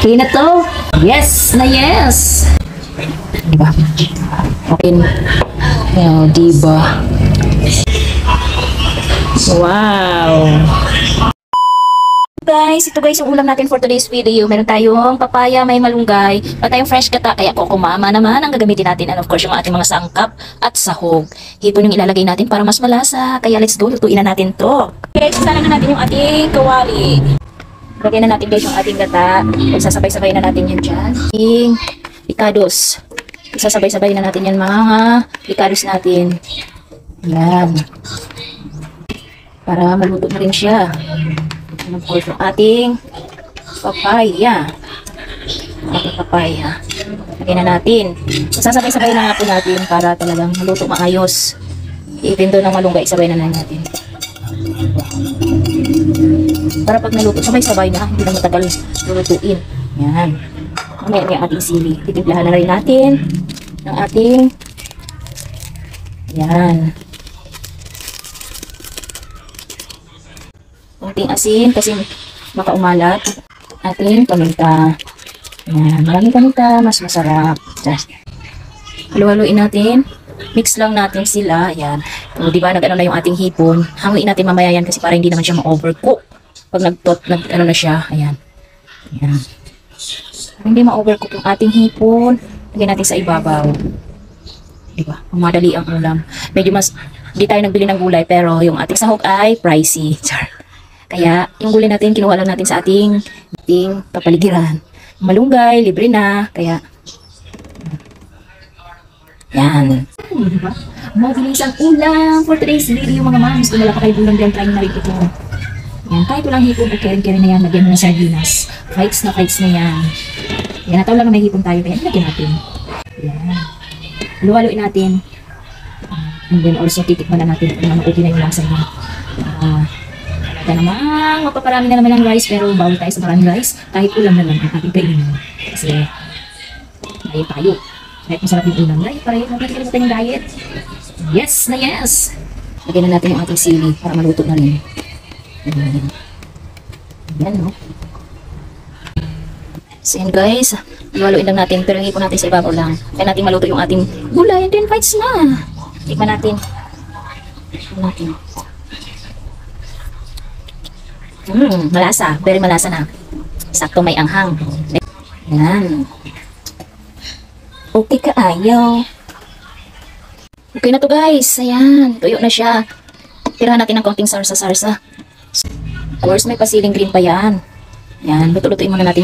Okay na to. Yes na yes. Diba? Okay na. Oh, diba? Wow. Guys, ito guys yung ulam natin for today's video. Meron tayong papaya, may malunggay, meron tayong fresh gata, kaya kukumama naman ang gagamitin natin. And of course, yung ating mga sangkap at sahog. Hipon yung ilalagay natin para mas malasa. Kaya let's go, lutuin na natin to. Okay, sasala na natin yung ating kawali. Lagyan na natin guys yung ating gata. Sasabay-sabay na natin yan dyan. Ating picados. Sasabay-sabay na natin yan mga picados natin. Yan. Para maluto na rin siya. And of course, yung ating papaya. Ating papaya. Lagyan na natin. Sasabay-sabay na nga po natin para talagang maluto maayos. Even doon ang malunggay, sabay na natin. Para pag naluto, sabay-sabay na. Hindi na matagal lulutuin. Yan. Mamaya yung ating sili. Titimplahan na rin natin ng ating yan. Kunting asin kasi baka umalat. Ating paminta. Yan. Maraming paminta. Mas masarap. Halu-haluin natin. Mix lang natin sila. Yan. O, diba, nag-ano na yung ating hipon. Hanguin natin mamaya yan kasi para hindi naman siya ma-overcook. Pag nag-ano na siya. Ayan. Ayan. Hindi ma-overcook yung ating hipon. Lagyan natin sa ibabaw. Diba? Madali ang ulam. Medyo mas, di tayo nagbili ng gulay pero yung ating sahog ay pricey. Kaya, yung gulay natin, kinuha lang natin sa ating kapaligiran. Malunggay, libre na. Kaya, yan. Diba? Mabilis ang ulam for today's video mga mams. Kung wala pa kayo ulam dyan, try na rin ito. Yan, kahit walang hipon o kering-kering na yan, lagyan mo ng sardinas. Fights na yan. Yan, nataw lang na may hipon tayo, kaya lagyan natin. Yan. Halu-haluin natin. And then also, titikman na natin kung okay na yung lasa niya. Talaga namang, mapaparami na naman ng rice, pero bawal tayo sa maraming rice. Kahit ulam na lang ang ating kainin. Kasi, diet tayo. Kahit masarap yung ulam. Diet, para yun, magkakalimutan yung diet. Yes na yes! Lagyan na natin yung ating sili para maluto na rin. Yan, no? So yan guys, haluin lang natin pero hipon natin sa ibabaw lang. Kaya natin maluto yung ating gulay and then fights na. Tikman natin. Tikman natin. Malasa. Very malasa na. Sakto may anghang. Yan. Okay ka ayaw. Okay na to guys. Ayan. Tuyo na siya. Tirahan natin ng konting sarsa-sarsa. Of course, may pasiling green pa yan. Yan. Luto-lutuin muna natin.